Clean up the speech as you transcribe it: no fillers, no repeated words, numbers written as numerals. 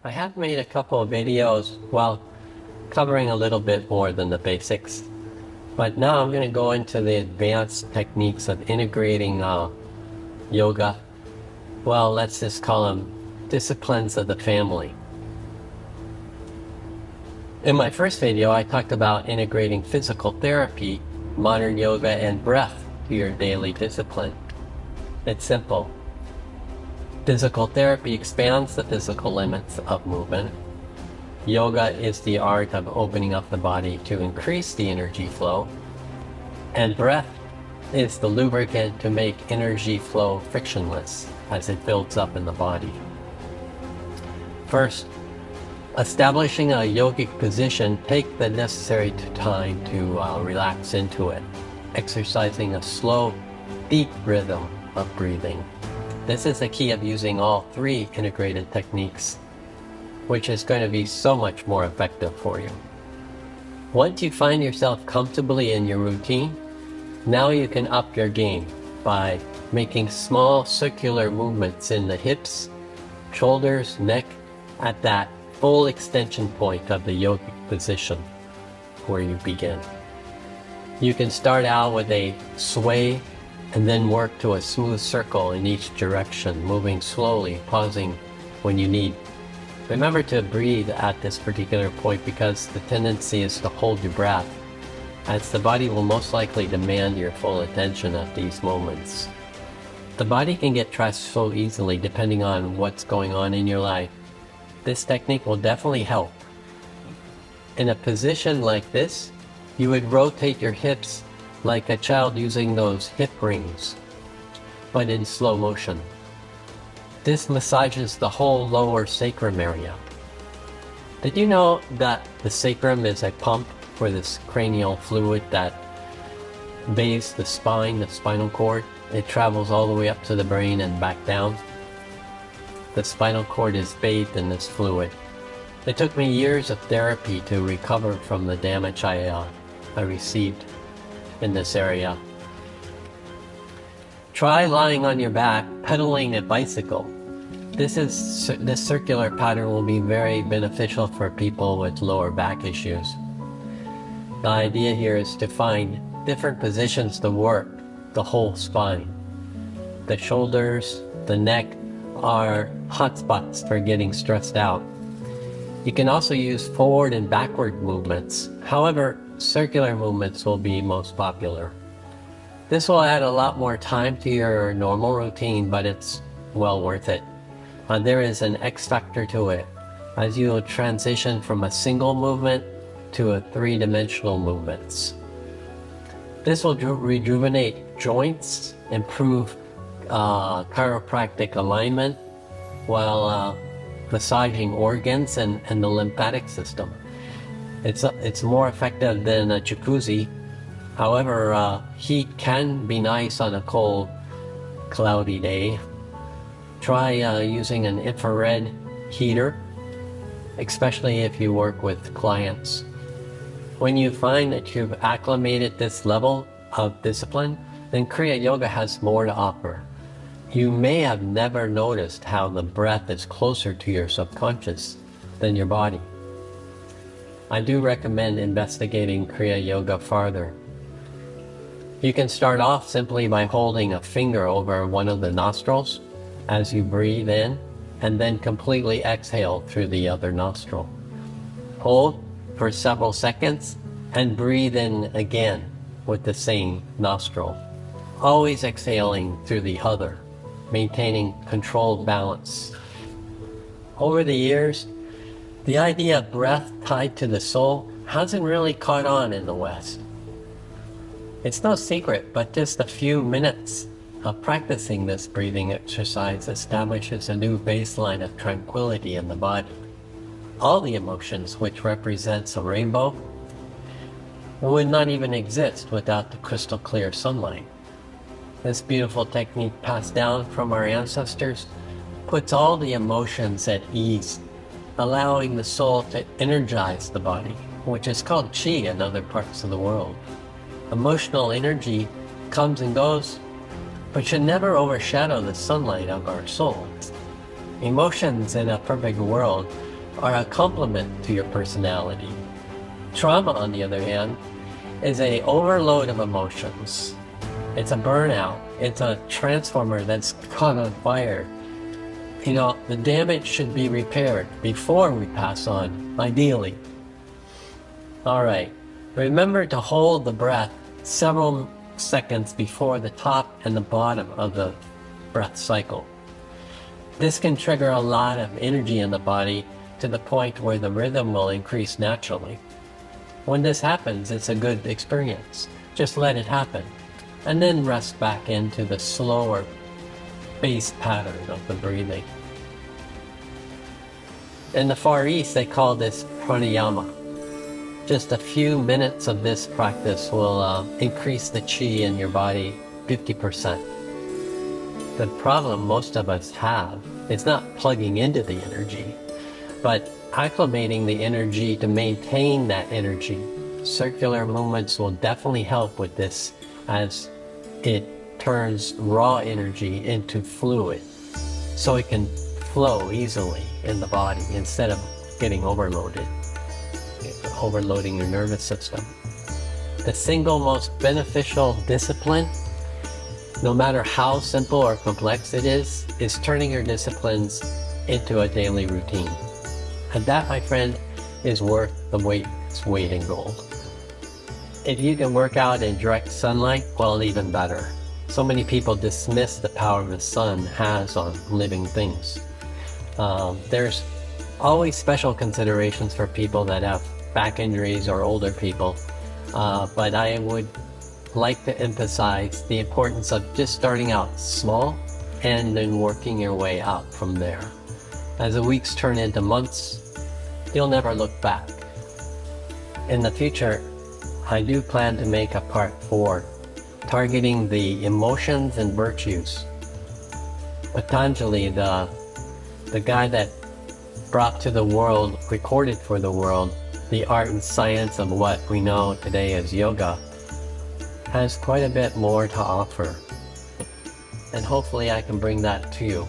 I have made a couple of videos, well, covering a little bit more than the basics. But now I'm going to go into the advanced techniques of integrating yoga. Well, let's just call them disciplines of the family. In my first video, I talked about integrating physical therapy, modern yoga, and breath to your daily discipline. It's simple. Physical therapy expands the physical limits of movement. Yoga is the art of opening up the body to increase the energy flow. And breath is the lubricant to make energy flow frictionless as it builds up in the body. First, establishing a yogic position, take the necessary time to relax into it, exercising a slow, deep rhythm of breathing. This is the key of using all three integrated techniques, which is going to be so much more effective for you. Once you find yourself comfortably in your routine, now you can up your game by making small circular movements in the hips, shoulders, neck, at that full extension point of the yogic position where you begin. You can start out with a sway and then work to a smooth circle in each direction, moving slowly, pausing when you need. Remember to breathe at this particular point because the tendency is to hold your breath, as the body will most likely demand your full attention at these moments. The body can get stressed so easily depending on what's going on in your life. This technique will definitely help. In a position like this, you would rotate your hips like a child using those hip rings, but in slow motion. This massages the whole lower sacrum area. Did you know that the sacrum is a pump for this cranial fluid that bathes the spine, the spinal cord? It travels all the way up to the brain and back down. The spinal cord is bathed in this fluid. It took me years of therapy to recover from the damage I received in this area. Try lying on your back, pedaling a bicycle. This circular pattern will be very beneficial for people with lower back issues. The idea here is to find different positions to work the whole spine. The shoulders, the neck are hotspots for getting stressed out. You can also use forward and backward movements. However, circular movements will be most popular. This will add a lot more time to your normal routine, but it's well worth it. There is an X factor to it, as you will transition from a single movement to a three-dimensional movements. This will rejuvenate joints, improve chiropractic alignment, while massaging organs and the lymphatic system. It's more effective than a jacuzzi. However, heat can be nice on a cold, cloudy day. Try using an infrared heater, especially if you work with clients. When you find that you've acclimated this level of discipline, then Kriya Yoga has more to offer. You may have never noticed how the breath is closer to your subconscious than your body. I do recommend investigating Kriya Yoga farther. You can start off simply by holding a finger over one of the nostrils as you breathe in, and then completely exhale through the other nostril. Hold for several seconds and breathe in again with the same nostril, always exhaling through the other, maintaining controlled balance. Over the years, the idea of breath tied to the soul hasn't really caught on in the West. It's no secret, but just a few minutes of practicing this breathing exercise establishes a new baseline of tranquility in the body. All the emotions, which represents a rainbow, would not even exist without the crystal clear sunlight. This beautiful technique passed down from our ancestors puts all the emotions at ease, allowing the soul to energize the body, which is called qi in other parts of the world. Emotional energy comes and goes, but should never overshadow the sunlight of our souls. Emotions in a perfect world are a complement to your personality. Trauma, on the other hand, is an overload of emotions. It's a burnout. It's a transformer that's caught on fire. You know, the damage should be repaired before we pass on, ideally. All right, remember to hold the breath several seconds before the top and the bottom of the breath cycle. This can trigger a lot of energy in the body to the point where the rhythm will increase naturally. When this happens, it's a good experience. Just let it happen, and then rest back into the slower base pattern of the breathing. In the Far East, they call this pranayama. Just a few minutes of this practice will increase the chi in your body 50%. The problem most of us have is not plugging into the energy, but acclimating the energy to maintain that energy. Circular movements will definitely help with this, as it turns raw energy into fluid, so it can flow easily in the body instead of getting overloading your nervous system. The single most beneficial discipline, no matter how simple or complex it is turning your disciplines into a daily routine. And that, my friend, is worth its weight in gold. If you can work out in direct sunlight, well, even better. So many people dismiss the power the sun has on living things. There's always special considerations for people that have back injuries or older people, but I would like to emphasize the importance of just starting out small and then working your way out from there. As the weeks turn into months, you'll never look back. In the future, I do plan to make a part 4, targeting the emotions and virtues. Patanjali, the guy that brought to the world, recorded for the world, the art and science of what we know today as yoga, has quite a bit more to offer. And hopefully I can bring that to you.